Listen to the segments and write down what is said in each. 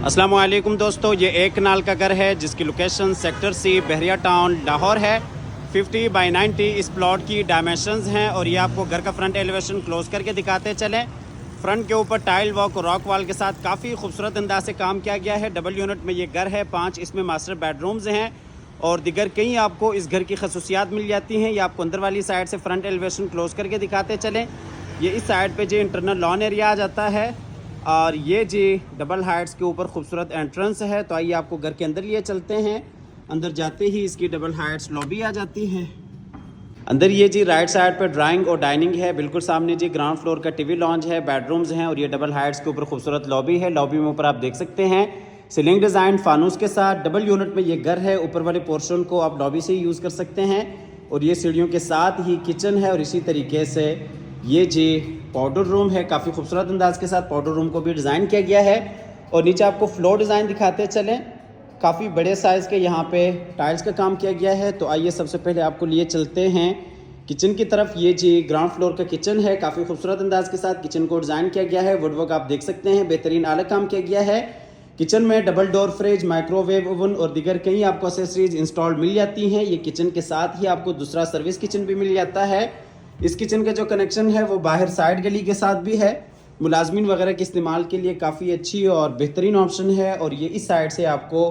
अस्सलाम वालेकुम दोस्तों, ये एक कनाल का घर है जिसकी लोकेशन सेक्टर सी बहरिया टाउन लाहौर है। 50 बाई 90 इस प्लॉट की डायमेंशंस हैं और ये आपको घर का फ्रंट एलिवेशन क्लोज करके दिखाते चलें। फ्रंट के ऊपर टाइल वॉक और रॉक वॉल के साथ काफ़ी खूबसूरत अंदाज से काम किया गया है। डबल यूनिट में ये घर है, 5 इसमें मास्टर बेडरूम्स हैं और दिगर कई आपको इस घर की खसूसियात मिल जाती हैं। ये आपको अंदर वाली साइड से फ्रंट एलिवेशन क्लोज करके दिखाते चलें। ये इस साइड पे जो इंटरनल लॉन एरिया आ जाता है और ये जी डबल हाइट्स के ऊपर खूबसूरत एंट्रेंस है। तो आइए आपको घर के अंदर लिए चलते हैं। अंदर जाते ही इसकी डबल हाइट्स लॉबी आ जाती है। अंदर ये जी राइट साइड पर ड्राइंग और डाइनिंग है, बिल्कुल सामने जी ग्राउंड फ्लोर का टीवी लॉन्ज है, बेडरूम्स हैं और ये डबल हाइट्स के ऊपर खूबसूरत लॉबी है। लॉबी में ऊपर आप देख सकते हैं सीलिंग डिज़ाइन फानूस के साथ। डबल यूनिट में ये घर है, ऊपर वाले पोर्शन को आप लॉबी से यूज़ कर सकते हैं और ये सीढ़ियों के साथ ही किचन है। और इसी तरीके से ये जी पाउडर रूम है, काफ़ी खूबसूरत अंदाज के साथ पाउडर रूम को भी डिज़ाइन किया गया है। और नीचे आपको फ्लोर डिज़ाइन दिखाते चलें, काफ़ी बड़े साइज़ के यहाँ पे टाइल्स का काम किया गया है। तो आइए सबसे पहले आपको लिए चलते हैं किचन की तरफ। ये जी ग्राउंड फ्लोर का किचन है, काफ़ी खूबसूरत अंदाज के साथ किचन को डिज़ाइन किया गया है। वुडवर्क आप देख सकते हैं, बेहतरीन आला काम किया गया है। किचन में double door fridge, microwave oven और दीगर कई आपको एसेसरीज इंस्टॉल मिल जाती हैं। ये किचन के साथ ही आपको दूसरा सर्विस किचन भी मिल जाता है। इस किचन का जो कनेक्शन है वो बाहर साइड गली के साथ भी है। मुलाजमीन वगैरह के इस्तेमाल के लिए काफ़ी अच्छी और बेहतरीन ऑप्शन है। और ये इस साइड से आपको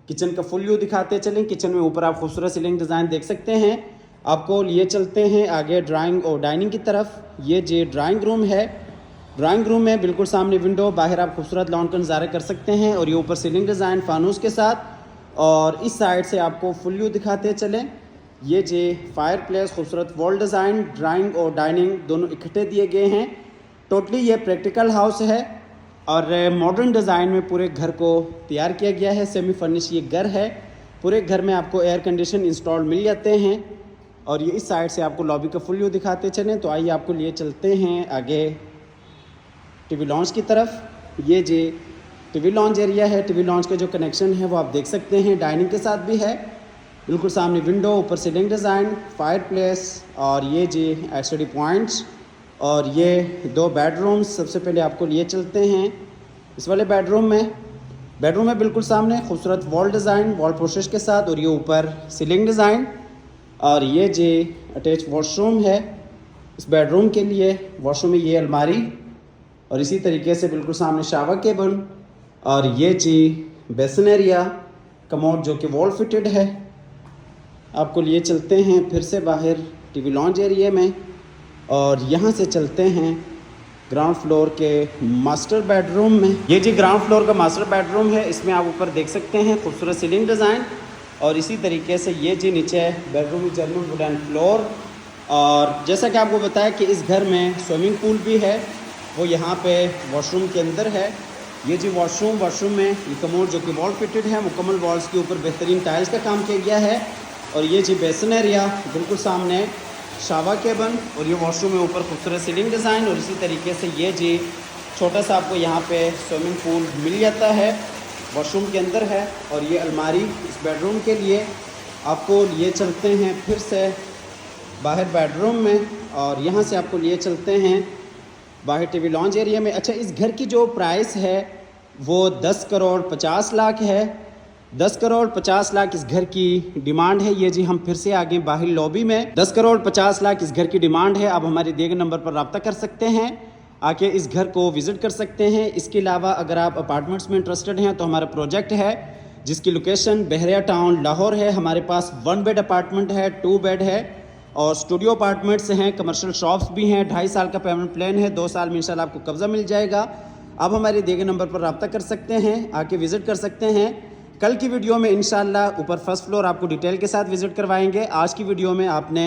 किचन का फुल व्यू दिखाते चलें। किचन में ऊपर आप खूबसूरत सीलिंग डिज़ाइन देख सकते हैं। आपको लिए चलते हैं आगे ड्राइंग और डाइनिंग की तरफ। ये जी ड्राइंग रूम है। ड्राइंग रूम में बिल्कुल सामने विंडो, बाहर आप खूबसूरत लॉन का नज़ारा कर सकते हैं और ये ऊपर सीलिंग डिज़ाइन फानूस के साथ। और इस साइड से आपको फुल व्यू दिखाते चलें। ये जी फायर प्लेस, खूबसूरत वॉल डिज़ाइन, ड्राइंग और डाइनिंग दोनों इकट्ठे दिए गए हैं। टोटली ये प्रैक्टिकल हाउस है और मॉडर्न डिज़ाइन में पूरे घर को तैयार किया गया है। सेमी फर्निश ये घर है। पूरे घर में आपको एयर कंडीशन इंस्टॉल मिल जाते हैं। और ये इस साइड से आपको लॉबी का फुल व्यू दिखाते चलें। तो आइए आपको लिए चलते हैं आगे टीवी लॉन्च की तरफ। ये जी टीवी लॉन्च एरिया है। टीवी लॉन्च का जो कनेक्शन है वो आप देख सकते हैं, डाइनिंग के साथ भी है। बिल्कुल सामने विंडो, ऊपर सीलिंग डिज़ाइन, फायर प्लेस और ये जी एचडी पॉइंट्स और ये 2 बेडरूम्स। सबसे पहले आपको लिए चलते हैं इस वाले बेडरूम में बिल्कुल सामने खूबसूरत वॉल डिज़ाइन, वॉल प्रोसेस के साथ और ये ऊपर सीलिंग डिज़ाइन। और ये जी अटैच वॉशरूम है इस बेडरूम के लिए। वॉशरूम में ये अलमारी और इसी तरीके से बिल्कुल सामने शावर केबल और ये जी बेसिन एरिया, कमोड जो कि वॉल फिटेड है। आपको लिए चलते हैं फिर से बाहर टीवी लॉन्च एरिया में और यहाँ से चलते हैं ग्राउंड फ्लोर के मास्टर बेडरूम में। ये जी ग्राउंड फ्लोर का मास्टर बेडरूम है। इसमें आप ऊपर देख सकते हैं खूबसूरत सीलिंग डिज़ाइन और इसी तरीके से ये जी नीचे बेडरूम में जर्मन वुड एंड फ्लोर। और जैसा कि आपको बताया कि इस घर में स्विमिंग पूल भी है, वो यहाँ पे वॉशरूम के अंदर है। ये जी वॉशरूम में ये कमोड जो कि वॉल फिटेड है, मुकम्मल वॉल्स के ऊपर बेहतरीन टाइल्स का काम किया गया है। और ये जी बेसिन एरिया, बिल्कुल सामने शावर केबल और ये वॉशरूम में ऊपर खूबसूरत सीलिंग डिज़ाइन। और इसी तरीके से ये जी छोटा सा आपको यहाँ पे स्विमिंग पूल मिल जाता है, वॉशरूम के अंदर है। और ये अलमारी इस बेडरूम के लिए। आपको लिए चलते हैं फिर से बाहर बेडरूम में और यहाँ से आपको लिए चलते हैं बाहर टीवी लॉन्च एरिया में। अच्छा, इस घर की जो प्राइस है वो 10 करोड़ 50 लाख है। 10 करोड़ 50 लाख इस घर की डिमांड है। ये जी हम फिर से आगे बाहर लॉबी में 10 करोड़ 50 लाख इस घर की डिमांड है। आप हमारे दिए गए नंबर पर रब्ता कर सकते हैं, आके इस घर को विज़िट कर सकते हैं। इसके अलावा अगर आप अपार्टमेंट्स में इंटरेस्टेड हैं तो हमारा प्रोजेक्ट है जिसकी लोकेशन बहरिया टाउन लाहौर है। हमारे पास 1 बेड अपार्टमेंट है, 2 बेड है और स्टूडियो अपार्टमेंट्स हैं, कमर्शियल शॉप्स भी हैं। 2.5 साल का पेमेंट प्लान है, 2 साल में इंशाल्लाह आपको कब्ज़ा मिल जाएगा। आप हमारे दिए गए नंबर पर रब्ता कर सकते हैं, आके विज़िट कर सकते हैं। कल की वीडियो में इंशाल्लाह ऊपर फर्स्ट फ्लोर आपको डिटेल के साथ विज़िट करवाएंगे। आज की वीडियो में आपने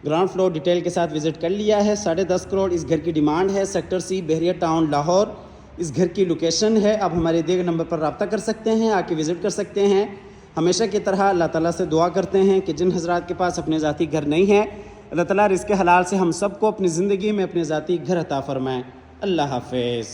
ग्राउंड फ्लोर डिटेल के साथ विज़िट कर लिया है। 10.5 करोड़ इस घर की डिमांड है। सेक्टर सी बहरिया टाउन लाहौर इस घर की लोकेशन है। आप हमारे दिए गए नंबर पर रब्ता कर सकते हैं, आके विज़िट कर सकते हैं। हमेशा की तरह अल्लाह ताला से दुआ करते हैं कि जिन हज़रात के पास अपने ज़ाती घर नहीं है, अल्लाह ताला रिज़्क़ हलाल से हम सबको अपनी ज़िंदगी में अपने ज़ाती घर अता फ़रमाएँ। अल्लाह हाफ़िज़।